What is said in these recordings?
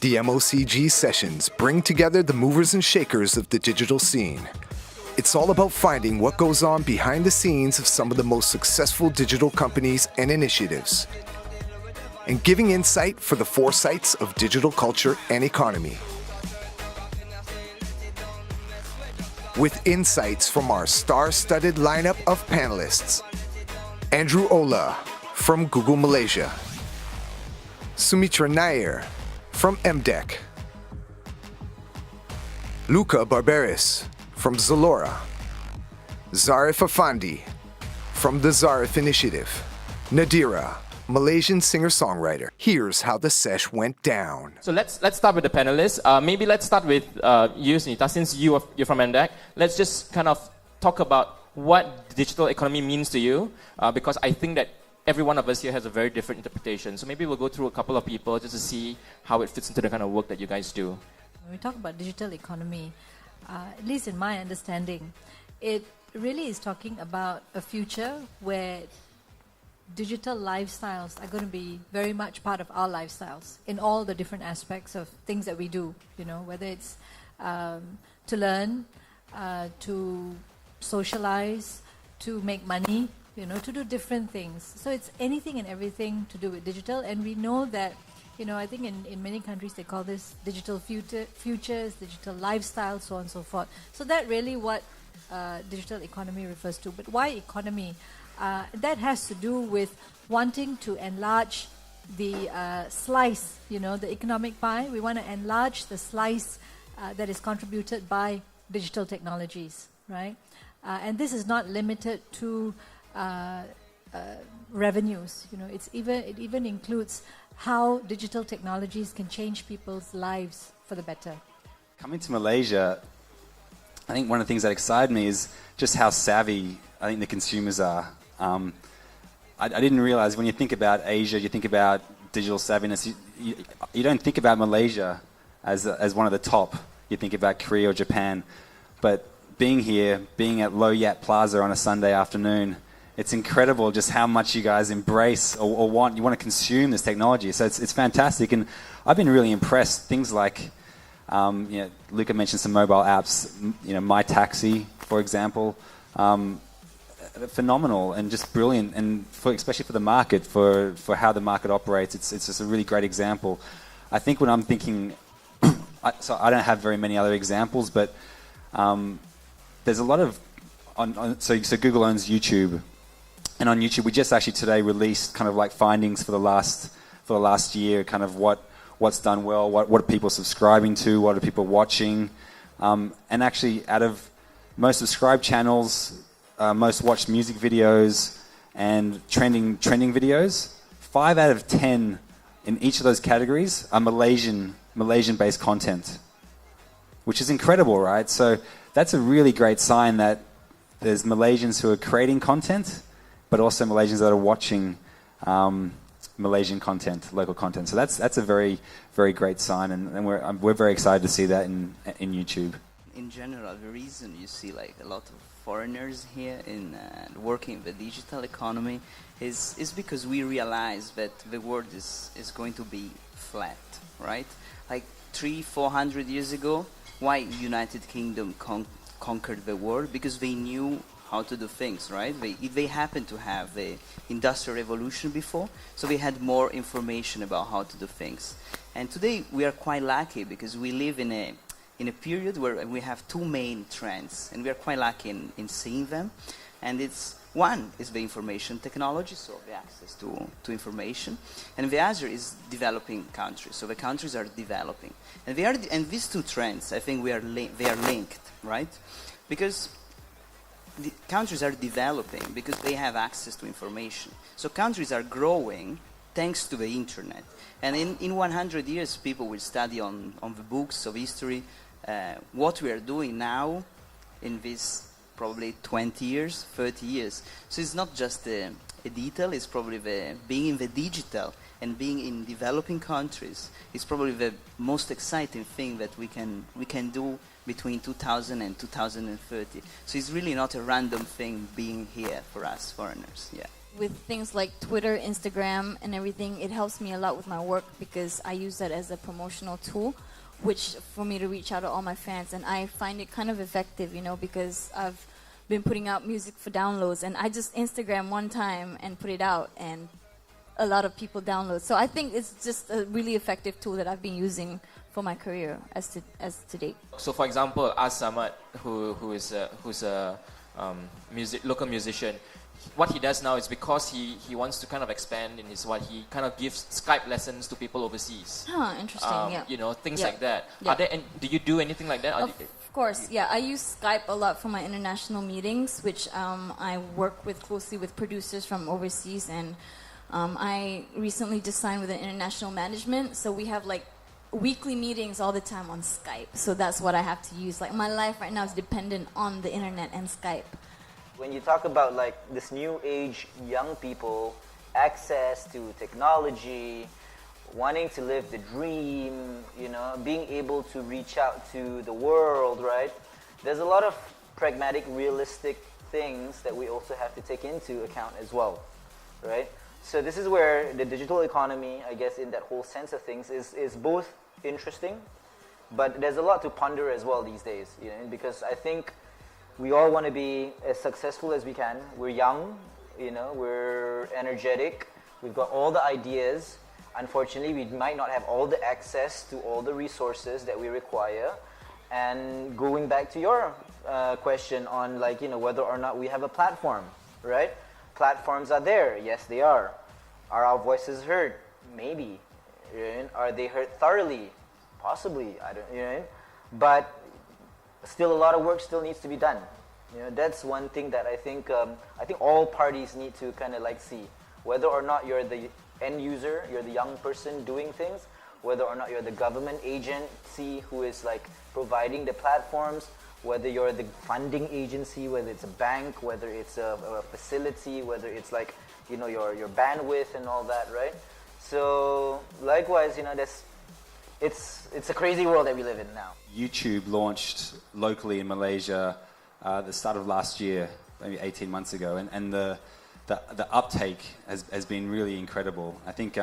The MOCG sessions bring together the movers and shakers of the digital scene. It's all about finding what goes on behind the scenes of some of the most successful digital companies and initiatives, and giving insight for the foresights of digital culture and economy. With insights from our star-studded lineup of panelists: Andrew Ola from Google Malaysia, Sumitra Nair from MDeC, Luca Barberis from Zalora, Zarif Afandi from the Zarif Initiative, Nadira, Malaysian singer-songwriter. Here's how the sesh went down. So let's start with the panelists. Maybe let's start with you, Sunita, since you're from MDeC. Let's just kind of talk about what digital economy means to you, because I think that every one of us here has a very different interpretation. So maybe we'll go through a couple of people just to see how it fits into the kind of work that you guys do. When we talk about digital economy, at least in my understanding, it really is talking about a future where digital lifestyles are going to be very much part of our lifestyles in all the different aspects of things that we do, you know, whether it's to learn, to socialize, to make money, you know, to do different things. So it's anything and everything to do with digital. And we know that, you know, I think in many countries they call this digital futures, digital lifestyle, so on and so forth. So that really what digital economy refers to. But why economy? That has to do with wanting to enlarge the slice, you know, the economic pie. We want to enlarge the slice that is contributed by digital technologies, right? And this is not limited to revenues. You know, it even includes how digital technologies can change people's lives for the better. Coming to Malaysia, I think one of the things that excited me is just how savvy I think the consumers are. I didn't realize when you think about Asia, you think about digital savviness, you don't think about Malaysia as one of the top. You think about Korea or Japan. But being here, being at Low Yat Plaza on a Sunday afternoon, it's incredible just how much you guys embrace or want to consume this technology. So it's fantastic, and I've been really impressed. Things like, you know, Luca mentioned some mobile apps. You know, My Taxi, for example, phenomenal and just brilliant, and especially for the market, for how the market operates. It's just a really great example. I think when I'm thinking, so I don't have very many other examples, but there's a lot of so Google owns YouTube. And on YouTube, we just actually today released kind of like findings for the last year, kind of what's done well, what are people subscribing to, what are people watching, and actually out of most subscribed channels, most watched music videos, and trending videos, 5 out of 10 in each of those categories are Malaysian-based content, which is incredible, right? So that's a really great sign that there's Malaysians who are creating content, but also Malaysians that are watching Malaysian content, local content. So that's a very, very great sign, and we're very excited to see that in YouTube. In general, the reason you see like a lot of foreigners here in working the digital economy is because we realize that the world is going to be flat, right? Like 300-400 years ago, why United Kingdom conquered the world? Because they knew how to do things, right? They happened to have the Industrial Revolution before, so they had more information about how to do things. And today we are quite lucky because we live in a period where we have two main trends, and we are quite lucky in seeing them. And one is the information technology, so the access to information, and the other is developing countries. So the countries are developing, and these two trends, I think they are linked, right? Because the countries are developing because they have access to information. So countries are growing thanks to the internet. And in 100 years, people will study on the books of history what we are doing now in this probably 20 years, 30 years. So it's not just the digital is probably being in the digital and being in developing countries is probably the most exciting thing that we can do between 2000 and 2030. So it's really not a random thing being here for us foreigners. Yeah. With things like Twitter, Instagram, and everything, it helps me a lot with my work because I use that as a promotional tool, which for me to reach out to all my fans, and I find it kind of effective, you know, because I've been putting out music for downloads, and I just Instagram one time and put it out, and a lot of people download. So I think it's just a really effective tool that I've been using for my career as to date. So, for example, as Samad, who's a local musician, what he does now is because he wants to kind of expand in his he kind of gives Skype lessons to people overseas. Huh, interesting. Yeah. You know, things Yeah. like that. Yeah. Do you do anything like that? Of course, yeah. I use Skype a lot for my international meetings, which I work with closely with producers from overseas, and I recently just signed with an international management, so we have like weekly meetings all the time on Skype. So that's what I have to use. Like my life right now is dependent on the internet and Skype. When you talk about like this new age young people, access to technology, wanting to live the dream, you know, being able to reach out to the world, right? There's a lot of pragmatic, realistic things that we also have to take into account as well, right? So this is where the digital economy, I guess, in that whole sense of things, is both interesting, but there's a lot to ponder as well these days, you know, because I think we all want to be as successful as we can. We're young, you know, we're energetic, we've got all the ideas. Unfortunately, we might not have all the access to all the resources that we require. And going back to your question on, like, you know, whether or not we have a platform, right? Platforms are there. Yes, they are. Are our voices heard? Maybe. Are they heard thoroughly? Possibly. I don't, you know. But still, a lot of work still needs to be done. You know, that's one thing that I think all parties need to kind of like see, whether or not you're the end user, you're the young person doing things, whether or not you're the government agency who is like providing the platforms, whether you're the funding agency, whether it's a bank, whether it's a facility, whether it's like, you know, your bandwidth and all that, right? So likewise, you know, it's a crazy world that we live in now. YouTube launched locally in Malaysia the start of last year, maybe 18 months ago, and the uptake has been really incredible. I think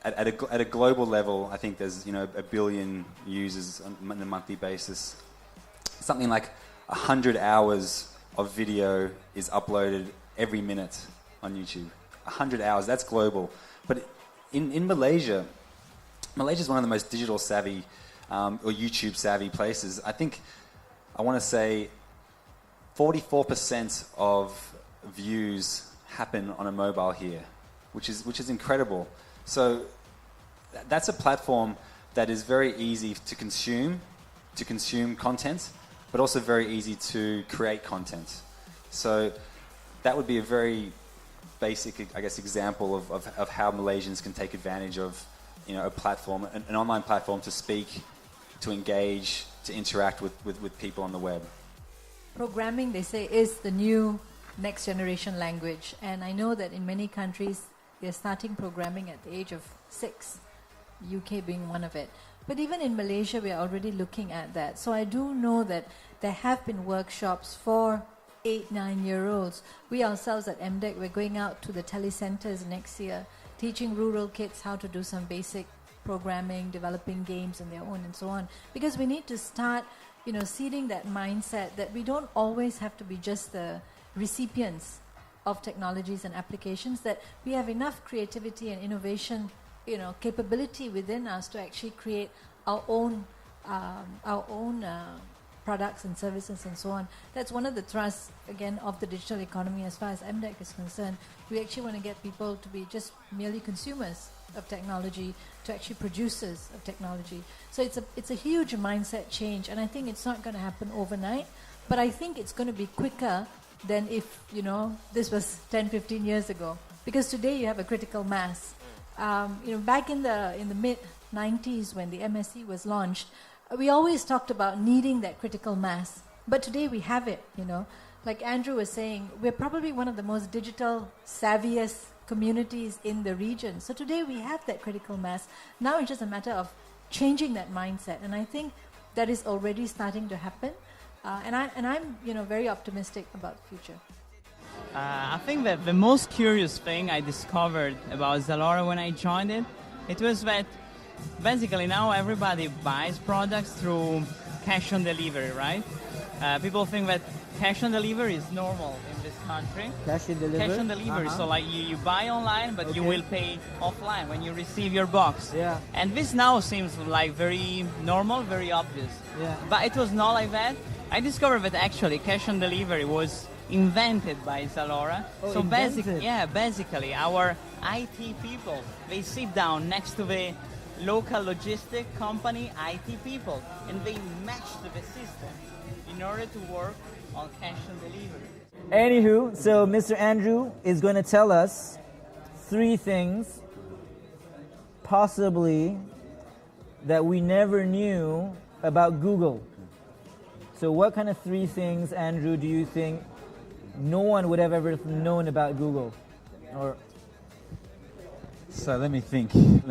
at a global level, I think there's, you know, 1 billion users on a monthly basis. Something like 100 hours of video is uploaded every minute on YouTube. 100 hours, that's global. But in Malaysia, Malaysia is one of the most digital savvy or YouTube savvy places. I think, I want to say 44% of views happen on a mobile here, which is incredible. So that's a platform that is very easy to consume content, but also very easy to create content. So that would be a very basic, I guess, example of how Malaysians can take advantage of, you know, a platform, an online platform to speak, to engage, to interact with people on the web. Programming, they say, is the new next generation language. And I know that in many countries, they're starting programming at the age of 6, UK being one of it. But even in Malaysia, we are already looking at that. So I do know that there have been workshops for 8, 9-year-olds. We ourselves at MDeC, we're going out to the telecenters next year, teaching rural kids how to do some basic programming, developing games on their own and so on. Because we need to start, you know, seeding that mindset that we don't always have to be just the recipients of technologies and applications, that we have enough creativity and innovation, you know, capability within us to actually create our own products and services and so on. That's one of the thrusts, again, of the digital economy as far as MDeC is concerned. We actually want to get people to be just merely consumers of technology to actually producers of technology. So it's a huge mindset change, and I think it's not going to happen overnight, but I think it's going to be quicker than if, you know, this was 10, 15 years ago. Because today you have a critical mass. You know, back in the mid-90s when the MSc was launched, we always talked about needing that critical mass. But today we have it, you know. like Andrew was saying, we're probably one of the most digital savviest communities in the region. So today we have that critical mass. Now it's just a matter of changing that mindset, and I think that is already starting to happen. And I'm very optimistic about the future. I think that the most curious thing I discovered about Zalora when I joined it was that basically now everybody buys products through cash on delivery, right? People think that cash on delivery is normal in this country. Cash on delivery? Cash on delivery. So like you buy online, but you will pay offline when you receive your box. Yeah. And this now seems like very normal, very obvious. Yeah. But it was not like that. I discovered that actually cash on delivery was invented by Zalora. Oh, so invented. basically our IT people, they sit down next to the local logistic company IT people, and they match the system in order to work on cash on delivery. Anywho, so Mr. Andrew is going to tell us 3 things, possibly, that we never knew about Google. So what kind of 3 things, Andrew, do you think no one would have ever known about Google? Or So let me think. You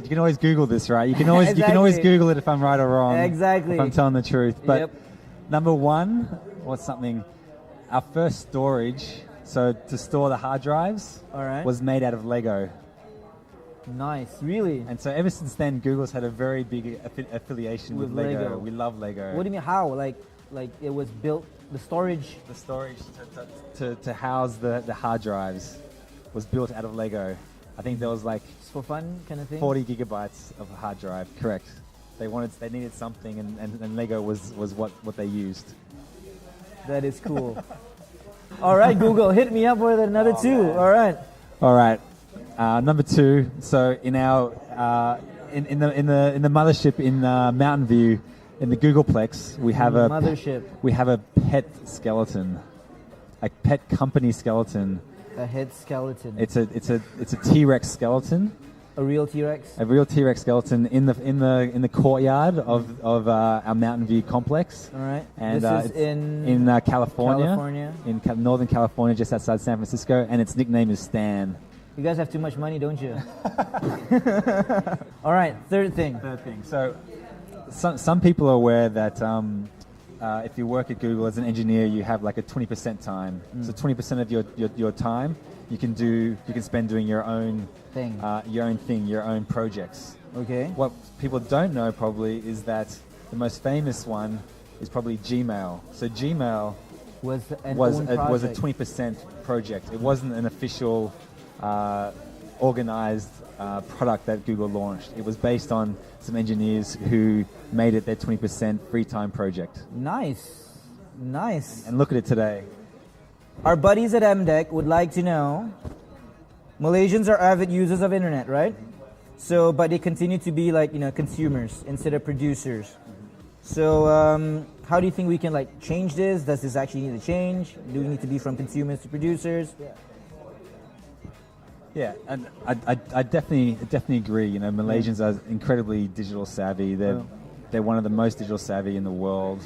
can always Google this, right? You can always Exactly. Google it if I'm right or wrong. Exactly. If I'm telling the truth. But Yep. number 1, what's something? Our first storage, so to store the hard drives, All right. was made out of Lego. Nice, really? And so ever since then, Google's had a very big affiliation with With Lego. Lego. We love Lego. What do you mean, how? Like it was built, the storage? The storage to house the hard drives was built out of Lego. I think there was like Just for fun kind of thing? 40 gigabytes of a hard drive. Correct. They needed something, and Lego was what they used. That is cool. All right, Google, hit me up with another 2. man. All right. All right. Number 2. So in our in the mothership in Mountain View, in the Googleplex, we have a Mothership. we have a pet skeleton, a pet company skeleton. A head skeleton. It's a T-Rex skeleton. A real T-Rex? A real T-Rex skeleton in the courtyard of our Mountain View complex. All right. And This is it's in California. California. In Northern California, just outside San Francisco, and its nickname is Stan. You guys have too much money, don't you? All right, third thing. So, some people are aware that if you work at Google as an engineer, you have like a 20% time. So 20% of your time you can spend doing your own Thing. your own projects. Okay. What people don't know probably is that the most famous one is probably Gmail. So Gmail Was an was own a project. 20% project. It wasn't an official organized product that Google launched. It was based on some engineers who made it their 20% free time project. Nice. Nice. And look at it today. Our buddies at MDeC would like to know, Malaysians are avid users of internet, right? So, but they continue to be like, consumers instead of producers. So, how do you think we can change this? Does this actually need to change? Do we need to be from consumers to producers? Yeah, and I definitely agree. Malaysians are incredibly digital savvy. They're one of the most digital savvy in the world.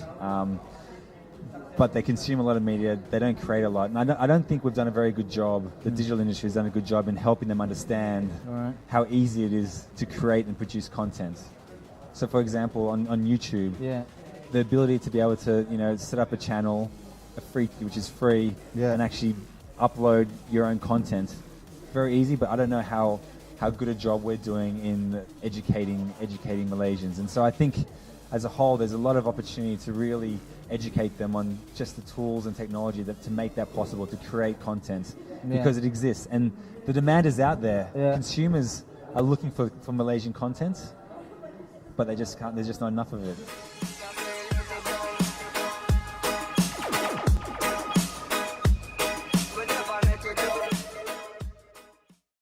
But they consume a lot of media. They don't create a lot. And I don't think we've done a very good job. The digital industry has done a good job in helping them understand how easy it is to create and produce content. So, for example, on YouTube, the ability to be able to set up a channel, which is free, and actually upload your own content. Very easy, but I don't know how good a job we're doing in educating Malaysians. And so I think as a whole, there's a lot of opportunity to really educate them on just the tools and technology to make that possible, to create content, because it exists. And the demand is out there. Consumers are looking for Malaysian content, but they just can't. There's just not enough of it.